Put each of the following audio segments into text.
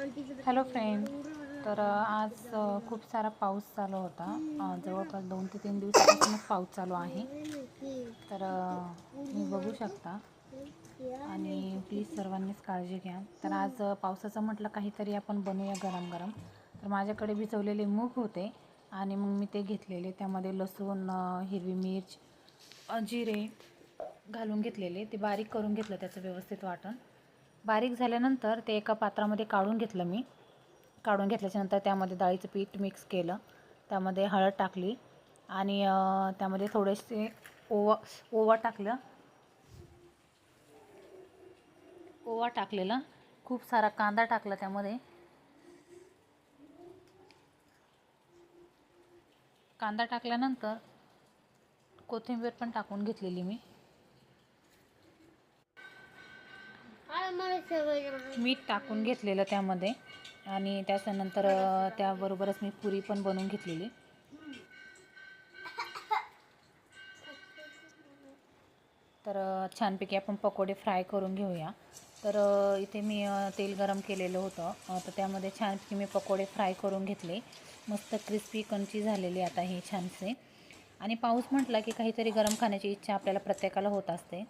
Hello friend. तर आज खूप सारा पाऊस चालू होता. जवळपास 2 ते 3 दिवसापासूनच पाऊस चालू आहे. तर तुम्ही बघू शकता आणि प्लीज सर्वांनीच काळजी घ्या. तर आज पावसाचं म्हटलं काहीतरी आपण बनवूया गरम गरम. तर माझ्याकडे भिजवलेले मूग होते आणि मग मी ते घेतलेले. त्यामध्ये लसूण, हिरवी मिर्च, जिरे घालून घेतलेले. ते बारीक करून घेतलं, त्याचं व्यवस्थित वाटण. बारीक झाल्यानंतर ते एका पात्रामध्ये काढून घेतलं मी. काढून घेतल्याच्यानंतर त्यामध्ये डाळीचं पीठ मिक्स केलं, त्यामध्ये हळद टाकली आणि त्यामध्ये थोडेसे ओवा टाकलेला. खूप सारा कांदा टाकला त्यामध्ये. कांदा टाकल्यानंतर कोथिंबीर पण टाकून घेतलेली मी. मीठ टाकून घेतलेलं त्यामध्ये आणि त्याच्यानंतर त्याबरोबरच मी पुरी पण बनवून घेतलेली. तर छानपैकी आपण पकोडे फ्राय करून घेऊया. तर इथे मी तेल गरम केलेलं होतं. तर त्यामध्ये छानपैकी मी पकोडे फ्राय करून घेतले. मस्त क्रिस्पी क्रंची झालेले आता हे छानसे. आणि पाऊस म्हटला की काहीतरी गरम खाण्याची इच्छा आपल्याला प्रत्येकाला होत असते.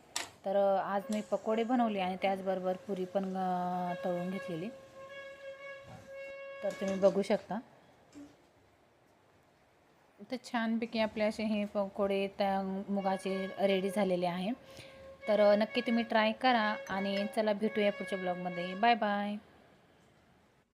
तर आज मी पकोडे बनवले आणि त्याचबरोबर पुरी पण तळून घेतलेली. तर तुम्ही बघू शकता. तर छानपैकी आपले असे हे पकोडे त्या मुगाचे रेडी झालेले आहे. तर नक्की तुम्ही ट्राय करा आणि चला भेटूया पुढच्या ब्लॉगमध्ये. Bye bye.